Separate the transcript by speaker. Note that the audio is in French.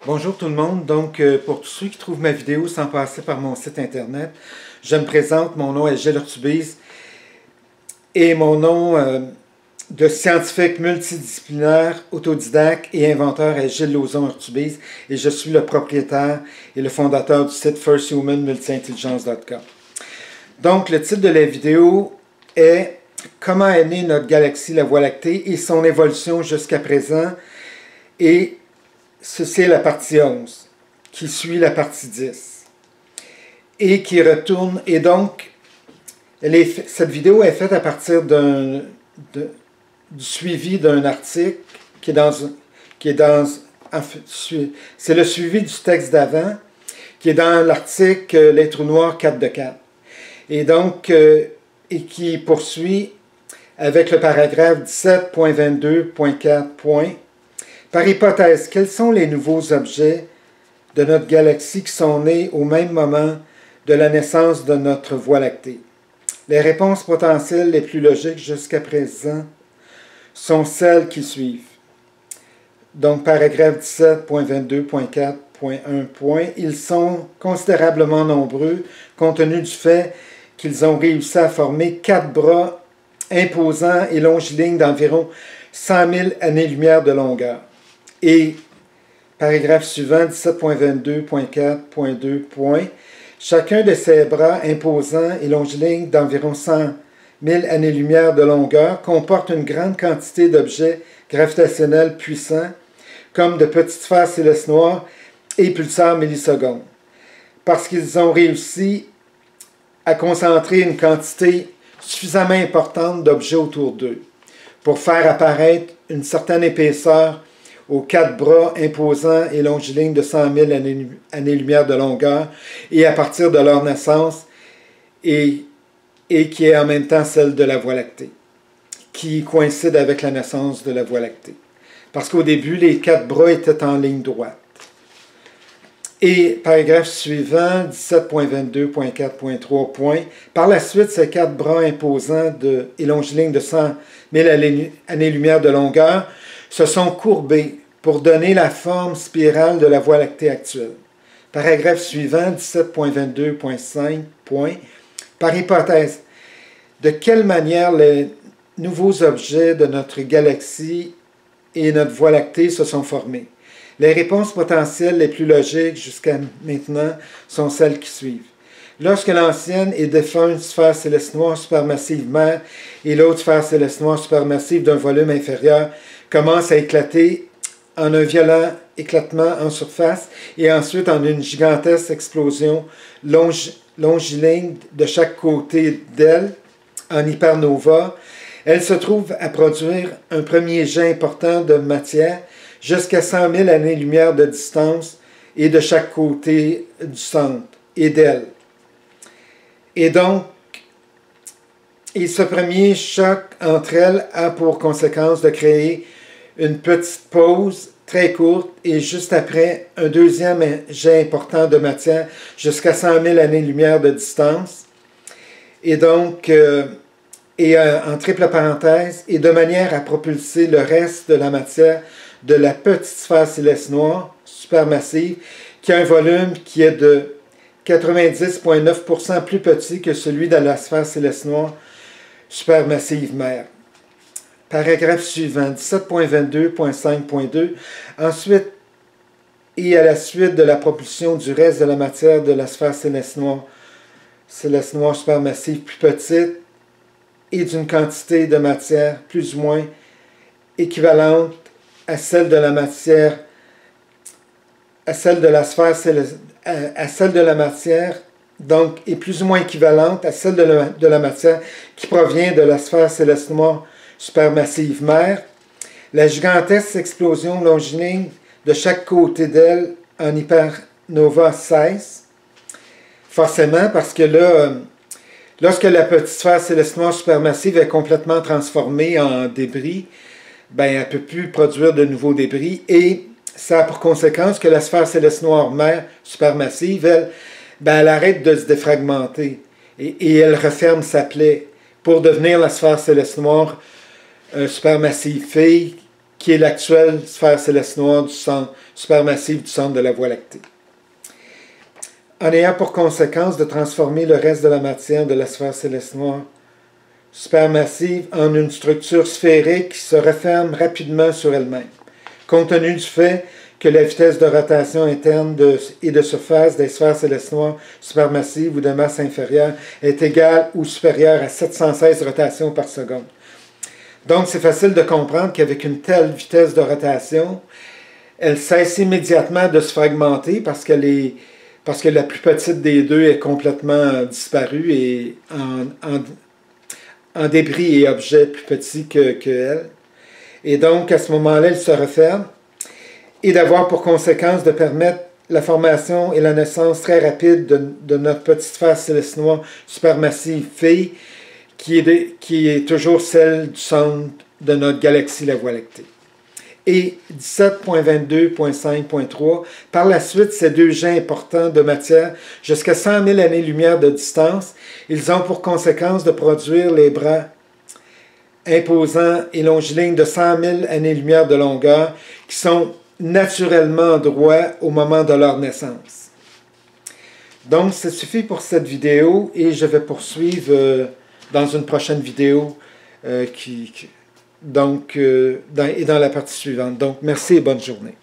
Speaker 1: Bonjour tout le monde. Donc, pour tous ceux qui trouvent ma vidéo sans passer par mon site internet, je me présente. Mon nom est Gilles Urtubise et mon nom de scientifique multidisciplinaire, autodidacte et inventeur est Gilles Lauzon-Urtubise et je suis le propriétaire et le fondateur du site firsthumanmultiintelligence.com. Donc, le titre de la vidéo est « Comment est née notre galaxie, la Voie lactée et son évolution jusqu'à présent » et ceci est la partie 11, qui suit la partie 10, et qui retourne, et donc, cette vidéo est faite à partir du suivi d'un article c'est le suivi du texte d'avant, qui est dans l'article Les trous noirs 4 de 4, et donc, et qui poursuit avec le paragraphe 17.22.4. Par hypothèse, quels sont les nouveaux objets de notre galaxie qui sont nés au même moment de la naissance de notre Voie lactée? Les réponses potentielles les plus logiques jusqu'à présent sont celles qui suivent. Donc, paragraphe 17.22.4.1. Ils sont considérablement nombreux compte tenu du fait qu'ils ont réussi à former 4 bras imposants et longilignes d'environ 100 000 années-lumière de longueur. Et, paragraphe suivant, 17.22.4.2. Chacun de ces bras imposants et longilignes d'environ 100 000 années-lumière de longueur comporte une grande quantité d'objets gravitationnels puissants, comme de petites sphères célestes noires et pulsars millisecondes, parce qu'ils ont réussi à concentrer une quantité suffisamment importante d'objets autour d'eux pour faire apparaître une certaine épaisseur aux 4 bras imposants et longilignes de 100 000 années-lumière de longueur, et à partir de leur naissance, et qui est en même temps celle de la Voie lactée, qui coïncide avec la naissance de la Voie lactée. Parce qu'au début, les 4 bras étaient en ligne droite. Et paragraphe suivant, 17.22.4.3. Par la suite, ces 4 bras imposants et longilignes de 100 000 années-lumière de longueur se sont courbés pour donner la forme spirale de la Voie lactée actuelle. Paragraphe suivant, 17.22.5. Par hypothèse, de quelle manière les nouveaux objets de notre galaxie et notre Voie lactée se sont formés? Les réponses potentielles les plus logiques jusqu'à maintenant sont celles qui suivent. Lorsque l'ancienne et défunte sphère céleste noire supermassive mère et l'autre sphère céleste noire supermassive d'un volume inférieur commencent à éclater en un violent éclatement en surface et ensuite en une gigantesque explosion longiligne de chaque côté d'elle en hypernova, elle se trouve à produire un premier jet important de matière jusqu'à 100 000 années-lumière de distance et de chaque côté du centre et d'elle. Et donc, ce premier choc entre elles a pour conséquence de créer une petite pause très courte et juste après un deuxième jet important de matière jusqu'à 100 000 années-lumière de distance. Et donc, en triple parenthèse, et de manière à propulser le reste de la matière de la petite sphère céleste noire supermassive qui a un volume qui est de 90,9% plus petit que celui de la sphère céleste noire supermassive mère. Paragraphe suivant, 17.22.5.2. Ensuite, et à la suite de la propulsion du reste de la matière de la sphère céleste noire supermassive plus petite et d'une quantité de matière plus ou moins équivalente à celle de la matière, à celle de la sphère céleste, à celle de la matière, donc, est plus ou moins équivalente à celle de la matière qui provient de la sphère céleste noire supermassive mère, la gigantesque explosion longiligne de chaque côté d'elle en hypernova cesse, forcément parce que là, lorsque la petite sphère céleste noire supermassive est complètement transformée en débris, ben, elle ne peut plus produire de nouveaux débris et ça a pour conséquence que la sphère céleste noire mère supermassive, elle arrête de se défragmenter et elle referme sa plaie pour devenir la sphère céleste noire supermassive fille qui est l'actuelle sphère céleste noire du centre supermassive du centre de la Voie lactée. En ayant pour conséquence de transformer le reste de la matière de la sphère céleste noire supermassive en une structure sphérique qui se referme rapidement sur elle-même, compte tenu du fait que la vitesse de rotation interne et de surface des sphères célestes noires supermassives ou de masse inférieure est égale ou supérieure à 716 rotations par seconde. Donc, c'est facile de comprendre qu'avec une telle vitesse de rotation, elle cesse immédiatement de se fragmenter parce que la plus petite des deux est complètement disparue et en débris et objets plus petits qu'elle. Et donc, à ce moment-là, elle se referme et d'avoir pour conséquence de permettre la formation et la naissance très rapide de notre petite sphère céleste noire supermassive Phi, qui est toujours celle du centre de notre galaxie, la Voie lactée. Et 17.22.5.3, par la suite, ces deux jets importants de matière, jusqu'à 100 000 années-lumière de distance, ils ont pour conséquence de produire les bras imposants et longilignes de 100 000 années-lumière de longueur, qui sont naturellement droits au moment de leur naissance. Donc, ça suffit pour cette vidéo et je vais poursuivre dans une prochaine vidéo et dans la partie suivante. Donc, merci et bonne journée.